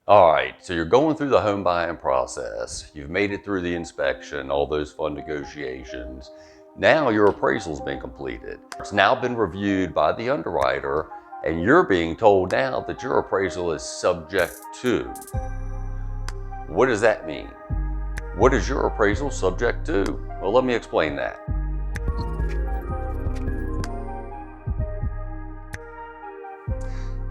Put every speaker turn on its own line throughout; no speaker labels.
All right, so you're going through the home buying process. You've made it through the inspection, all those fun negotiations. Now your appraisal's been completed. It's now been reviewed by the underwriter, and you're being told now that your appraisal is subject to. What does that mean? What is your appraisal subject to? Well, let me explain that.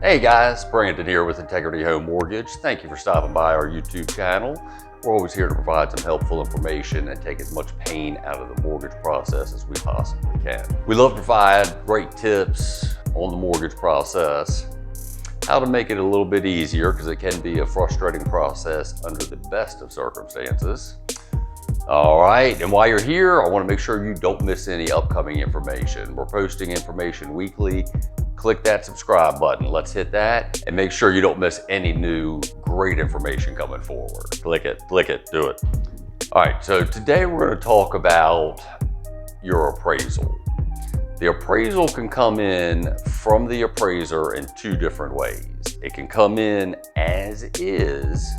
Hey guys, Brandon here with Integrity Home Mortgage. Thank you for stopping by our YouTube channel. We're always here to provide some helpful information and take as much pain out of the mortgage process as we possibly can. We love to provide great tips on the mortgage process, how to make it a little bit easier because it can be a frustrating process under the best of circumstances. All right, and while you're here, I want to make sure you don't miss any upcoming information. We're posting information weekly. Click that subscribe button. Let's hit that and make sure you don't miss any new great information coming forward. Click it, do it. All right, so today we're going to talk about your appraisal. The appraisal can come in from the appraiser in two different ways. It can come in as is,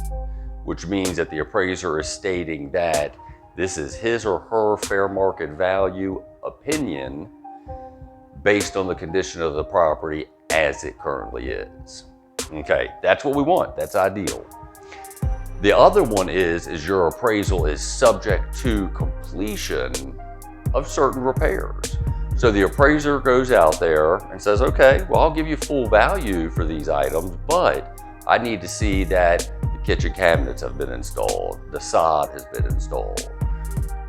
which means that the appraiser is stating that this is his or her fair market value opinion based on the condition of the property as it currently is. Okay, that's what we want, that's ideal. The other one is your appraisal is subject to completion of certain repairs. So the appraiser goes out there and says, okay, well, I'll give you full value for these items, but I need to see that the kitchen cabinets have been installed, the sod has been installed.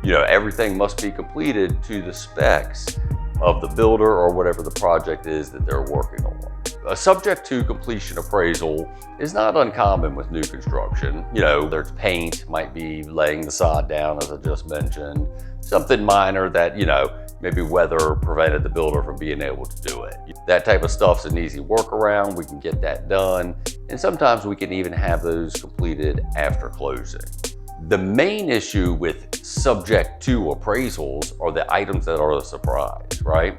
You know, everything must be completed to the specs of the builder or whatever the project is that they're working on. A subject to completion appraisal is not uncommon with new construction. You know, there's paint, might be laying the sod down as I just mentioned, something minor that, you know, maybe weather prevented the builder from being able to do it. That type of stuff's an easy workaround. We can get that done. And sometimes we can even have those completed after closing. The main issue with subject to appraisals are the items that are a surprise, right?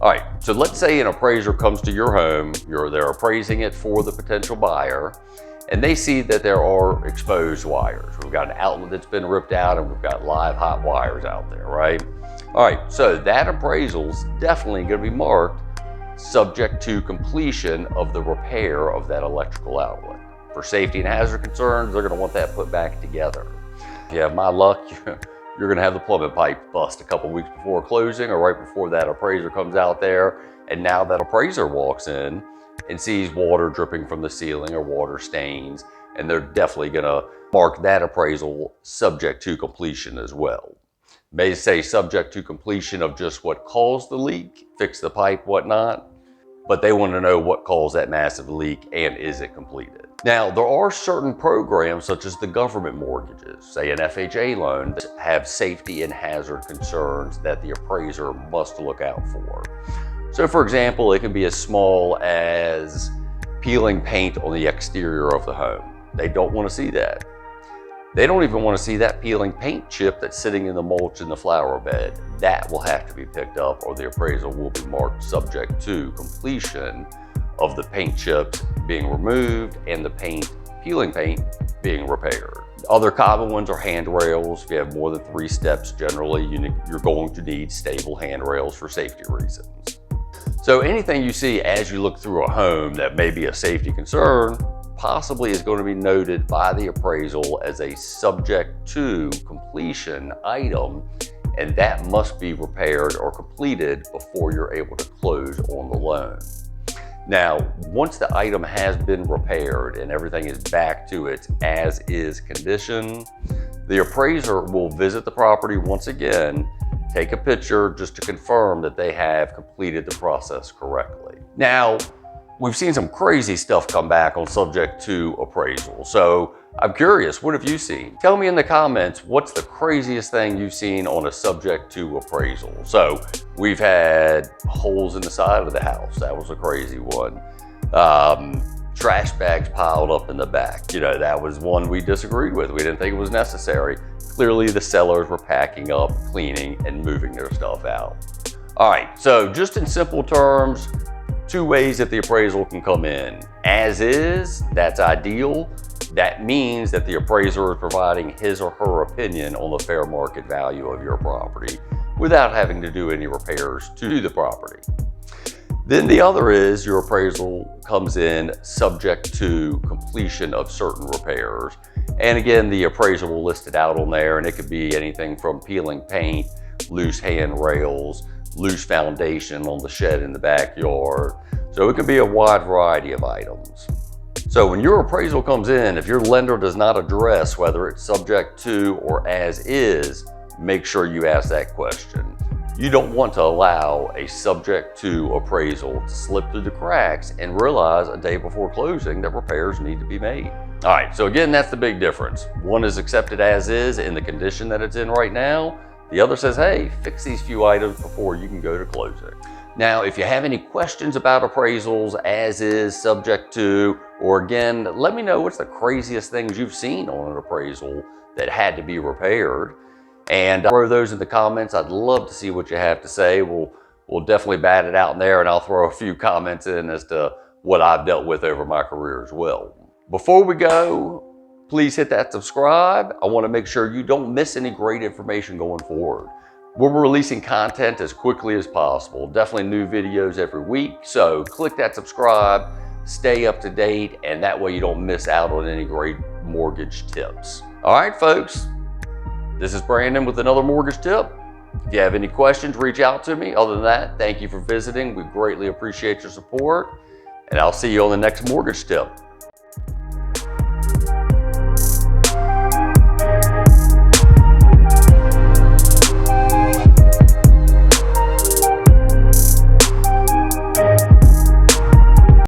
All right, so let's say an appraiser comes to your home, they're appraising it for the potential buyer, and they see that there are exposed wires. We've got an outlet that's been ripped out and we've got live hot wires out there, right? All right, so that appraisal's definitely gonna be marked subject to completion of the repair of that electrical outlet. For safety and hazard concerns, they're gonna want that put back together. If you have my luck, you're gonna have the plumbing pipe bust a couple weeks before closing or right before that appraiser comes out there. And now that appraiser walks in and sees water dripping from the ceiling or water stains, and they're definitely gonna mark that appraisal subject to completion as well. May say subject to completion of just what caused the leak, fix the pipe, whatnot, but they want to know what caused that massive leak and is it completed. Now, there are certain programs such as the government mortgages, say an FHA loan, that have safety and hazard concerns that the appraiser must look out for. So for example, it can be as small as peeling paint on the exterior of the home. They don't want to see that. They don't even want to see that peeling paint chip that's sitting in the mulch in the flower bed. That will have to be picked up or the appraisal will be marked subject to completion of the paint chips being removed and the peeling paint being repaired. Other common ones are handrails. If you have more than 3 steps, generally you're going to need stable handrails for safety reasons. So anything you see as you look through a home that may be a safety concern possibly is going to be noted by the appraisal as a subject to completion item, and that must be repaired or completed before you're able to close on the loan. Now, once the item has been repaired and everything is back to its as-is condition, the appraiser will visit the property once again, take a picture just to confirm that they have completed the process correctly. Now, we've seen some crazy stuff come back on subject to appraisal. So I'm curious, what have you seen? Tell me in the comments, what's the craziest thing you've seen on a subject to appraisal? So we've had holes in the side of the house. That was a crazy one. Trash bags piled up in the back. You know, that was one we disagreed with. We didn't think it was necessary. Clearly the sellers were packing up, cleaning, and moving their stuff out. All right, so just in simple terms, Two ways that the appraisal can come in. As is, that's ideal. That means that the appraiser is providing his or her opinion on the fair market value of your property without having to do any repairs to the property. Then the other is your appraisal comes in subject to completion of certain repairs. And again, the appraiser will list it out on there, and it could be anything from peeling paint, loose handrails, loose foundation on the shed in the backyard. So it could be a wide variety of items. So when your appraisal comes in, if your lender does not address whether it's subject to or as is, make sure you ask that question. You don't want to allow a subject to appraisal to slip through the cracks and realize a day before closing that repairs need to be made. All right, so again, that's the big difference. One is accepted as is in the condition that it's in right now. The other says, hey, fix these few items before you can go to closing. Now, if you have any questions about appraisals, as is, subject to, or again, let me know what's the craziest things you've seen on an appraisal that had to be repaired. And throw those in the comments. I'd love to see what you have to say. We'll definitely bat it out in there, and I'll throw a few comments in as to what I've dealt with over my career as well. Before we go, please hit that subscribe. I want to make sure you don't miss any great information going forward. We're releasing content as quickly as possible. Definitely new videos every week. So click that subscribe, stay up to date, and that way you don't miss out on any great mortgage tips. All right, folks. This is Brandon with another mortgage tip. If you have any questions, reach out to me. Other than that, thank you for visiting. We greatly appreciate your support, and I'll see you on the next mortgage tip.